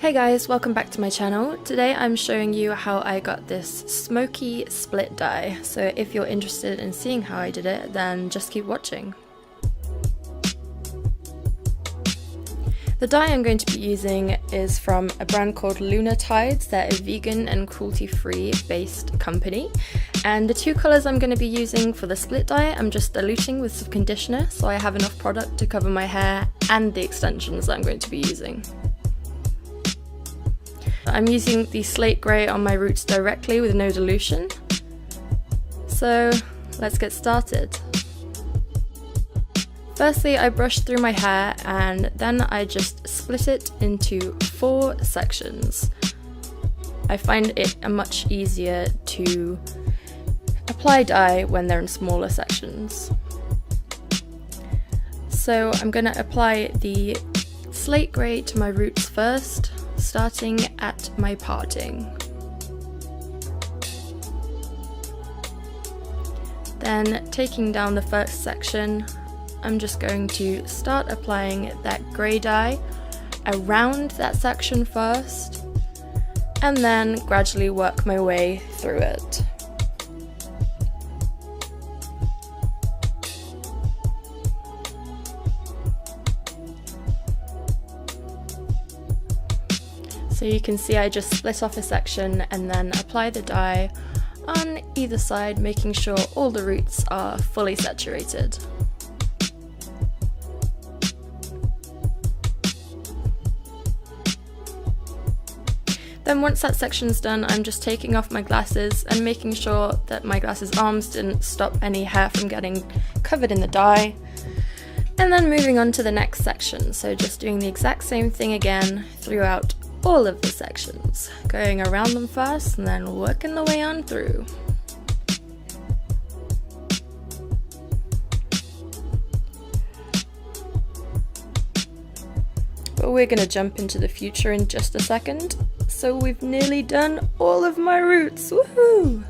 Hey guys, welcome back to my channel. Today I'm showing you how I got this Smokey split dye. So if you're interested in seeing how I did it, then just keep watching. The dye I'm going to be using is from a brand called Lunar Tides. They're a vegan and cruelty-free based company. And the two colours I'm going to be using for the split dye, I'm just diluting with some conditioner so I have enough product to cover my hair and the extensions that I'm going to be using. I'm using the slate grey on my roots directly with no dilution. So let's get started. Firstly, I brush through my hair and then I just split it into 4 sections. I find it much easier to apply dye when they're in smaller sections. So I'm going to apply the slate grey to my roots first, starting at my parting. Then taking down the first section, I'm just going to start applying that grey dye around that section first, and then gradually work my way through it. So you can see I just split off a section and then apply the dye on either side, making sure all the roots are fully saturated. Then once that section's done, I'm just taking off my glasses and making sure that my glasses arms didn't stop any hair from getting covered in the dye. And then moving on to the next section, so just doing the exact same thing again throughout all of the sections, going around them first and then working the way on through. But we're going to jump into the future in just a second. So we've nearly done all of my roots, woohoo!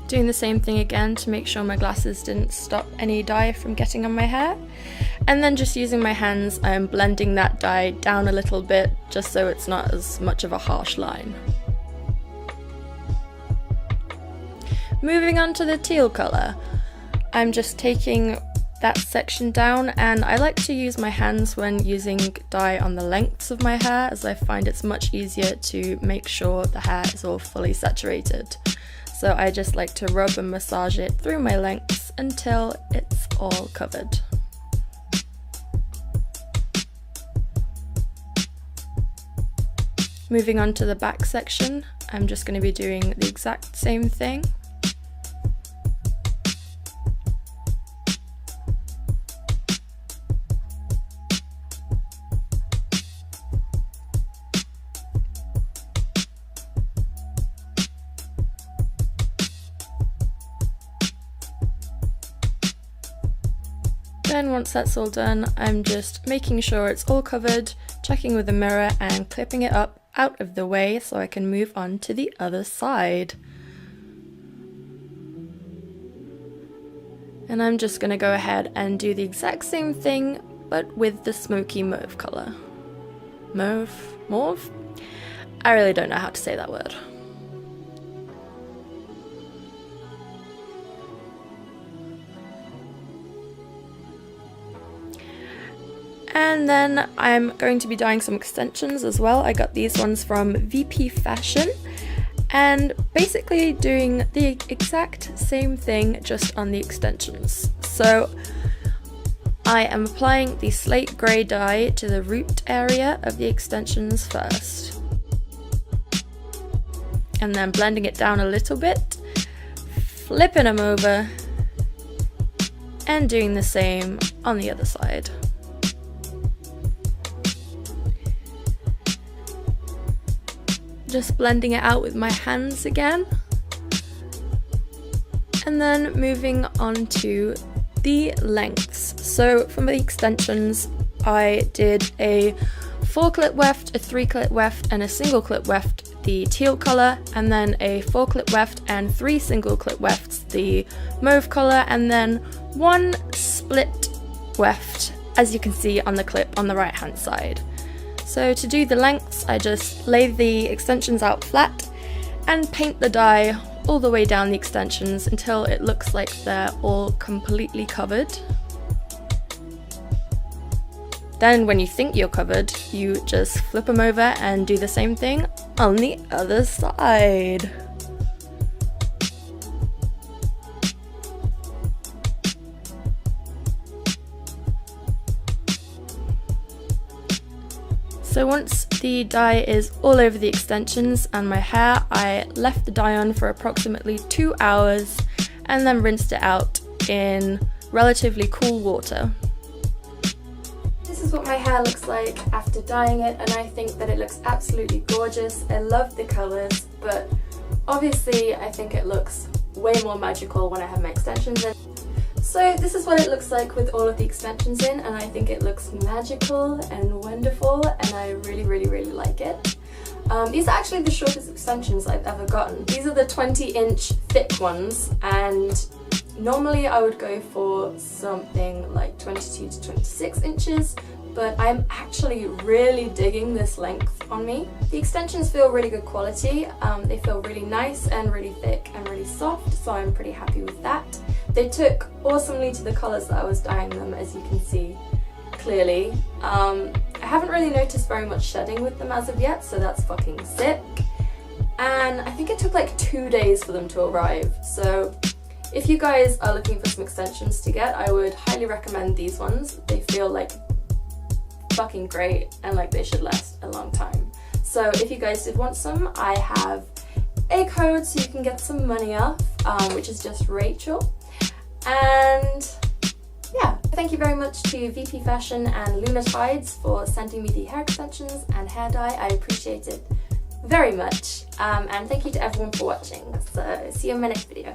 Doing the same thing again to make sure my glasses didn't stop any dye from getting on my hair. And then just using my hands, I'm blending that dye down a little bit just so it's not as much of a harsh line. Moving on to the teal colour, I'm just taking that section down, and I like to use my hands when using dye on the lengths of my hair, as I find it's much easier to make sure the hair is all fully saturated. So I just like to rub and massage it through my lengths until it's all covered. Moving on to the back section, I'm just going to be doing the exact same thing. Then once that's all done, I'm just making sure it's all covered, checking with the mirror and clipping it up out of the way so I can move on to the other side. And I'm just going to go ahead and do the exact same thing, but with the smoky mauve colour. Mauve? I really don't know how to say that word. And then I'm going to be dyeing some extensions as well. I got these ones from VPFASHIon, and basically doing the exact same thing just on the extensions. So I am applying the slate grey dye to the root area of the extensions first, and then blending it down a little bit, flipping them over, and doing the same on the other side. Just blending it out with my hands again, and then moving on to the lengths. So for the extensions, I did a 4 clip weft, a 3 clip weft, and a single clip weft the teal colour, and then a 4 clip weft and 3 single clip wefts the mauve colour, and then one split weft, as you can see on the clip on the right hand side. So to do the lengths, I just lay the extensions out flat and paint the dye all the way down the extensions until it looks like they're all completely covered. Then when you think you're covered, you just flip them over and do the same thing on the other side. So once the dye is all over the extensions and my hair, I left the dye on for approximately 2 hours and then rinsed it out in relatively cool water. This is what my hair looks like after dyeing it, and I think that it looks absolutely gorgeous. I love the colours, but obviously I think it looks way more magical when I have my extensions in. So this is what it looks like with all of the extensions in, and I think it looks magical and wonderful, and I really like it. These are actually the shortest extensions I've ever gotten. These are the 20-inch thick ones, and normally I would go for something like 22 to 26 inches, but I'm actually really digging this length on me. The extensions feel really good quality. They feel really nice and really thick and really soft, so I'm pretty happy with that. They took awesomely to the colours that I was dyeing them, as you can see clearly. I haven't really noticed very much shedding with them as of yet, so that's fucking sick. And I think it took like 2 days for them to arrive, so if you guys are looking for some extensions to get, I would highly recommend these ones. They feel like fucking great and like they should last a long time. So if you guys did want some, I have a code so you can get some money off, which is just Rachael. And yeah, thank you very much to VP Fashion and Luna Tides for sending me the hair extensions and hair dye. I appreciate it very much. And thank you to everyone for watching. So see you in my next video.